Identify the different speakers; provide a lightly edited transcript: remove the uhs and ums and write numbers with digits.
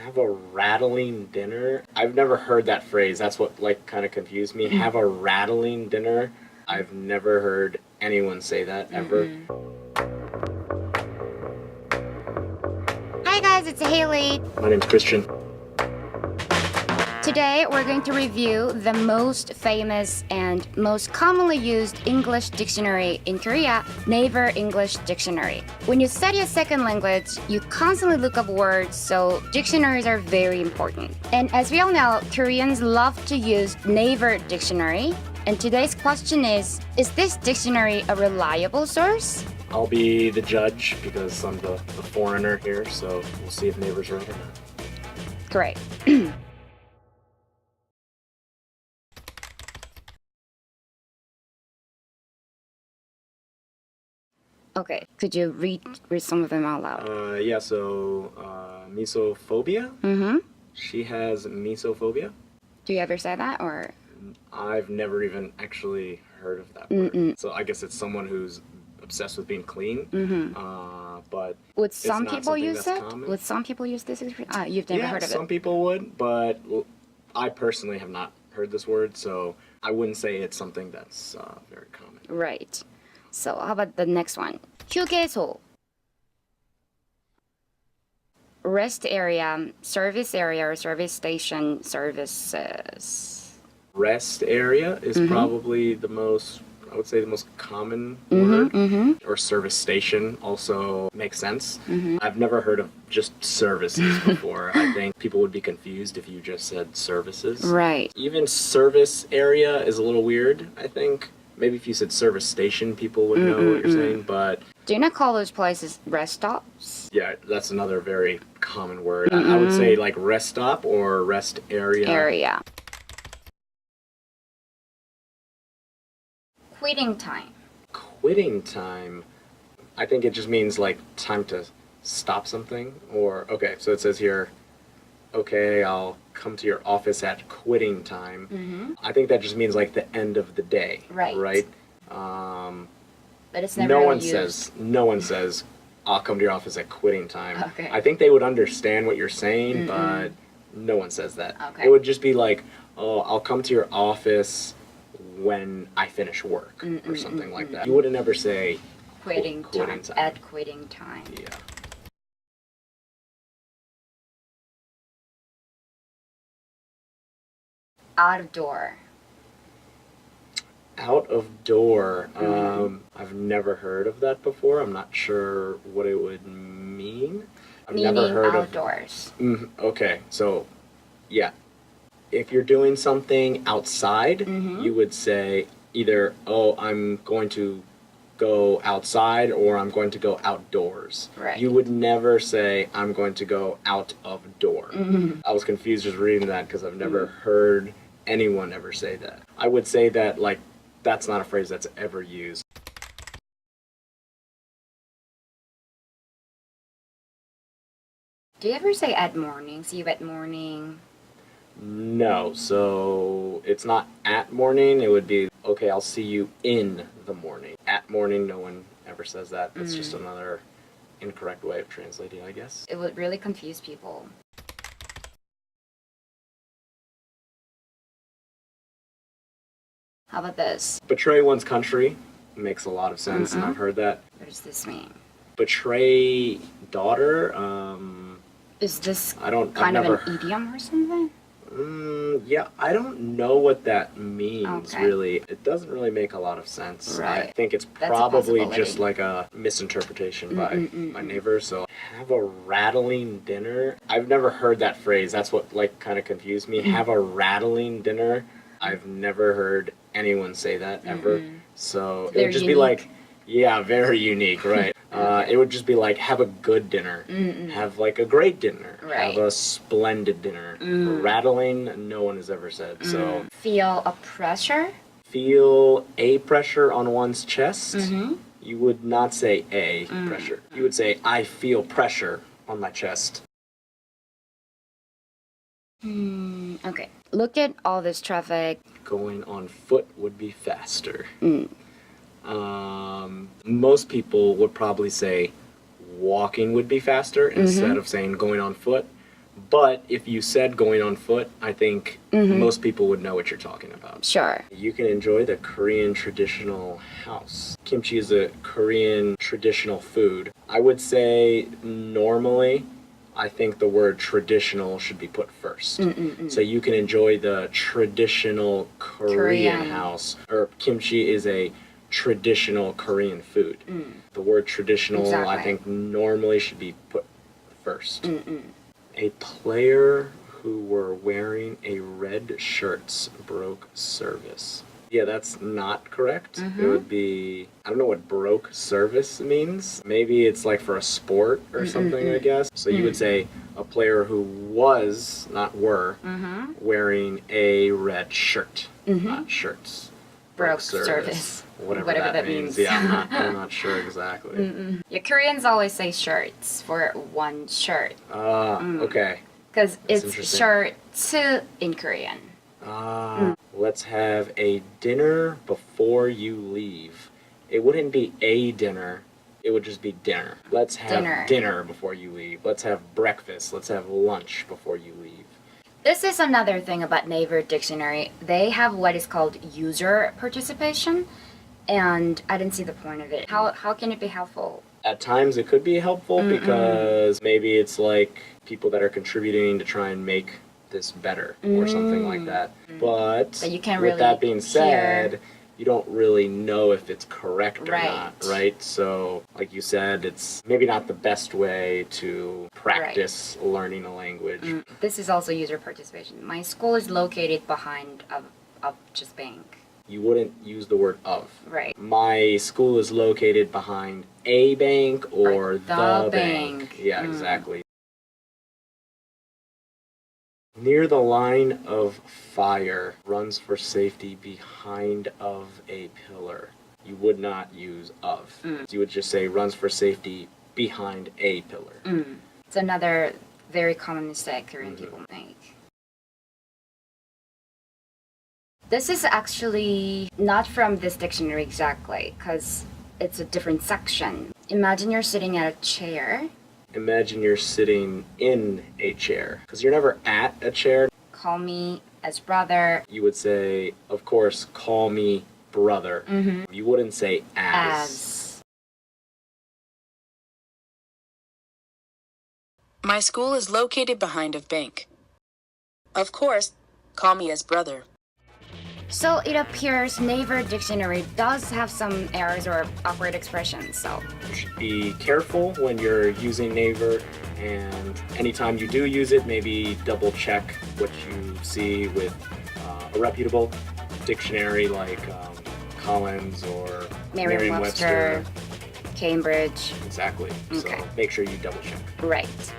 Speaker 1: Have a rattling dinner? I've never heard that phrase. That's what like kind of confused me. Have a rattling dinner? I've never heard anyone say that ever.
Speaker 2: Hi guys, it's Haley.
Speaker 1: My name's Christian.
Speaker 2: Today we're going to review the most famous and most commonly used English dictionary in Korea, Naver English Dictionary. When you study a second language, you constantly look up words, so dictionaries are very important. And as we all know, Koreans love to use Naver Dictionary. And today's question is this dictionary a reliable source?
Speaker 1: I'll be the judge because I'm the foreigner here, so we'll see if Naver's right or not.
Speaker 2: Great. Okay, could you read some of them out loud?
Speaker 1: Misophobia?
Speaker 2: Mm-hmm.
Speaker 1: She has misophobia.
Speaker 2: Do you ever say that, or?
Speaker 1: I've never even actually heard of that word. So I guess it's someone who's obsessed with being clean. But
Speaker 2: Would some people use it?
Speaker 1: common.
Speaker 2: Would some people use this? You've never heard of it?
Speaker 1: Some people would, but I personally have not heard this word, so I wouldn't say it's something that's very common.
Speaker 2: Right. So how about the next one? 휴게소. Rest area, service area, or service station services.
Speaker 1: Rest area is probably the most, I would say, the most common word. Or service station also makes sense. I've never heard of just services before. I think people would be confused if you just said services.
Speaker 2: Right.
Speaker 1: Even service area is a little weird, I think. Maybe if you said service station, people would know what you're saying, but...
Speaker 2: Do you not call those places rest stops?
Speaker 1: Yeah, that's another very common word. I would say like rest stop or rest area.
Speaker 2: Area. Quitting time.
Speaker 1: Quitting time, I think it just means like time to stop something. Or, okay, so it says here, okay, I'll come to your office at quitting time. I think that just means like the end of the day.
Speaker 2: Right. But it's never
Speaker 1: no
Speaker 2: really
Speaker 1: one
Speaker 2: used.
Speaker 1: no one says I'll come to your office at quitting time.
Speaker 2: Okay.
Speaker 1: I think they would understand what you're saying, but no one says that.
Speaker 2: Okay.
Speaker 1: It would just be like, oh, I'll come to your office when I finish work or something like that. You would never say
Speaker 2: Quitting
Speaker 1: quitting
Speaker 2: time. At quitting time.
Speaker 1: Yeah.
Speaker 2: Out of door.
Speaker 1: Out of door. I've never heard of that before. I'm not sure what it would mean. I've never heard
Speaker 2: outdoors.
Speaker 1: Okay, so yeah, if you're doing something outside, you would say either, oh, I'm going to go outside or I'm going to go outdoors.
Speaker 2: Right.
Speaker 1: You would never say I'm going to go out of door. I was confused just reading that because I've never heard anyone ever say that. I would say that like that's not a phrase that's ever used.
Speaker 2: Do you ever say at morning? See you at morning?
Speaker 1: No, so it's not at morning. It would be, okay, I'll see you in the morning. At morning, no one ever says that. That's just another incorrect way of translating, I guess.
Speaker 2: It would really confuse people. How about this?
Speaker 1: Betray one's country makes a lot of sense, and I've heard that.
Speaker 2: What does this mean?
Speaker 1: Betray daughter,
Speaker 2: Is this
Speaker 1: I've
Speaker 2: kind of
Speaker 1: never
Speaker 2: an idiom or something?
Speaker 1: Yeah, I don't know what that means,
Speaker 2: Okay.
Speaker 1: really. It doesn't really make a lot of sense. I
Speaker 2: Right.
Speaker 1: think it's
Speaker 2: That's a
Speaker 1: probably
Speaker 2: possibility.
Speaker 1: just like a misinterpretation by my neighbor. So, have a rattling dinner? I've never heard that phrase. That's what like kind of confused me. Have a rattling dinner? I've never heard anyone say that ever. So, it
Speaker 2: Very
Speaker 1: would just be
Speaker 2: unique.
Speaker 1: like, yeah, very unique, right? It would just be like, have a good dinner. Have like a great dinner.
Speaker 2: Right.
Speaker 1: Have a splendid dinner. Rattling, no one has ever said. So
Speaker 2: Feel a pressure?
Speaker 1: feel a pressure on one's chest. You would not say a pressure. You would say, I feel pressure on my chest.
Speaker 2: Okay. Look at all this traffic.
Speaker 1: Going on foot would be faster. Most people would probably say walking would be faster instead of saying going on foot. But if you said going on foot, I think most people would know what you're talking about.
Speaker 2: Sure.
Speaker 1: You can enjoy the Korean traditional house. Kimchi is a Korean traditional food. I would say normally, I think the word traditional should be put first. So you can enjoy the traditional Korean house, or kimchi is a traditional Korean food. The word traditional, I think, normally should be put first. A player who were wearing a red shirts broke service. Yeah, that's not correct. It would be, I don't know what broke service means. Maybe it's like for a sport or something, I guess. So you would say a player who was, not were, wearing a red shirt, not shirts.
Speaker 2: Broke service.
Speaker 1: Whatever that means. Yeah, I'm not sure exactly.
Speaker 2: Yeah, Koreans always say shirts for one shirt.
Speaker 1: Okay.
Speaker 2: Because it's shirt in Korean.
Speaker 1: Let's have a dinner before you leave. It wouldn't be a dinner. It would just be dinner. Let's have dinner before you leave. Let's have breakfast. Let's have lunch before you leave.
Speaker 2: This is another thing about Naver Dictionary. They have what is called user participation, and I didn't see the point of it. How can it be helpful?
Speaker 1: At times it could be helpful because maybe it's like people that are contributing to try and make this better or something like that. But
Speaker 2: you can't
Speaker 1: with
Speaker 2: really
Speaker 1: that being said, you don't really know if it's correct or not, right? So, like you said, it's maybe not the best way to practice learning a language.
Speaker 2: This is also user participation. My school is located behind of just bank.
Speaker 1: You wouldn't use the word of.
Speaker 2: Right.
Speaker 1: My school is located behind a bank or the bank. Yeah, exactly. Near the line of fire, runs for safety behind of a pillar. You would not use of. You would just say runs for safety behind a pillar.
Speaker 2: It's another very common mistake Korean people make. This is actually not from this dictionary exactly, because it's a different section. Imagine you're sitting at a chair.
Speaker 1: Imagine you're sitting in a chair, because you're never at a chair.
Speaker 2: Call me as brother.
Speaker 1: You would say, of course, call me brother. You wouldn't say as.
Speaker 3: My school is located behind a bank. Of course, call me as brother.
Speaker 2: So it appears Naver Dictionary does have some errors or awkward expressions, so
Speaker 1: You should be careful when you're using Naver, and anytime you do use it, maybe double check what you see with a reputable dictionary like Collins or
Speaker 2: Merriam-Webster, Cambridge.
Speaker 1: Exactly.
Speaker 2: Okay.
Speaker 1: So make sure you double check.
Speaker 2: Right.